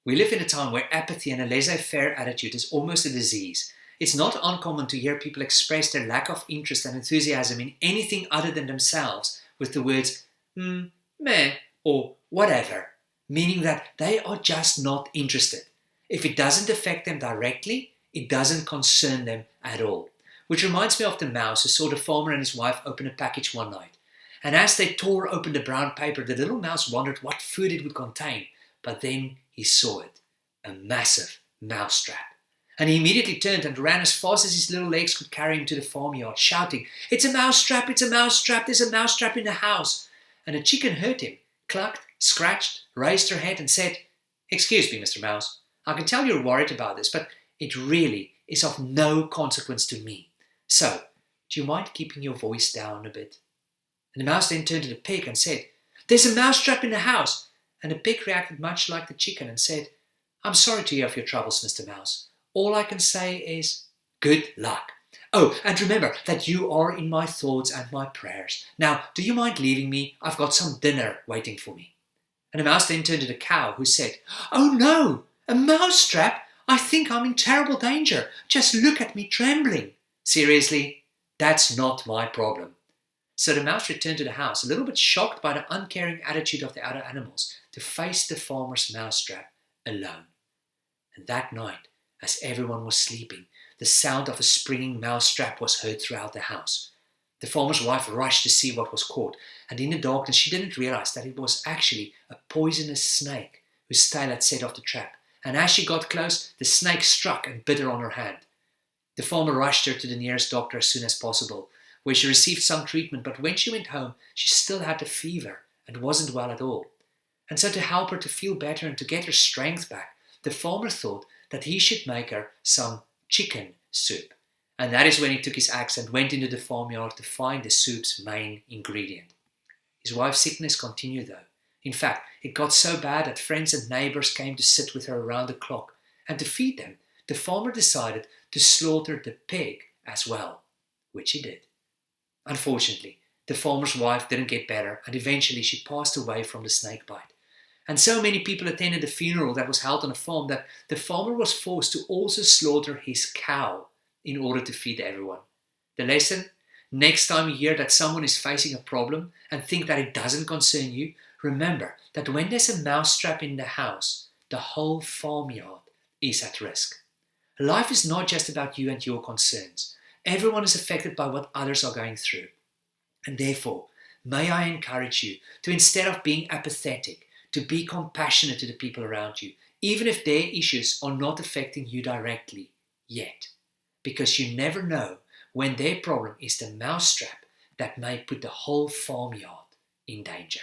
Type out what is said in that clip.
We live in a time where apathy and a laissez-faire attitude is almost a disease. It's not uncommon to hear people express their lack of interest and enthusiasm in anything other than themselves with the words, meh, or whatever, meaning that they are just not interested. If it doesn't affect them directly, it doesn't concern them at all. Which reminds me of the mouse who saw the farmer and his wife open a package one night. And as they tore open the brown paper, the little mouse wondered what food it would contain. But then he saw it, a massive mousetrap. And he immediately turned and ran as fast as his little legs could carry him to the farmyard, shouting, "It's a mousetrap, it's a mousetrap, there's a mousetrap in the house." And the chicken heard him, clucked, scratched, raised her head and said, "Excuse me, Mr. Mouse, I can tell you're worried about this, but it really is of no consequence to me. So, do you mind keeping your voice down a bit?" And the mouse then turned to the pig and said, "There's a mousetrap in the house." And the pig reacted much like the chicken and said, "I'm sorry to hear of your troubles, Mr. Mouse. All I can say is, good luck. Oh, and remember that you are in my thoughts and my prayers. Now, do you mind leaving me? I've got some dinner waiting for me." And the mouse then turned to the cow, who said, "Oh no, a mousetrap? I think I'm in terrible danger. Just look at me trembling." "Seriously, that's not my problem." So the mouse returned to the house, a little bit shocked by the uncaring attitude of the other animals, to face the farmer's mousetrap alone. And that night, as everyone was sleeping, the sound of a springing mousetrap was heard throughout the house. The farmer's wife rushed to see what was caught, and in the darkness she didn't realize that it was actually a poisonous snake whose tail had set off the trap. And as she got close, the snake struck and bit her on her hand. The farmer rushed her to the nearest doctor as soon as possible, where she received some treatment, but when she went home, she still had the fever and wasn't well at all. And so to help her to feel better and to get her strength back, the farmer thought that he should make her some chicken soup. And that is when he took his axe and went into the farmyard to find the soup's main ingredient. His wife's sickness continued though. In fact, it got so bad that friends and neighbors came to sit with her around the clock. And to feed them, the farmer decided to slaughter the pig as well, which he did. Unfortunately, the farmer's wife didn't get better and eventually she passed away from the snake bite. And so many people attended the funeral that was held on a farm that the farmer was forced to also slaughter his cow in order to feed everyone. The lesson? Next time you hear that someone is facing a problem and think that it doesn't concern you, remember that when there's a mousetrap in the house, the whole farmyard is at risk. Life is not just about you and your concerns. Everyone is affected by what others are going through. And therefore, may I encourage you to, instead of being apathetic, to be compassionate to the people around you, even if their issues are not affecting you directly yet. Because you never know when their problem is the mousetrap that may put the whole farmyard in danger.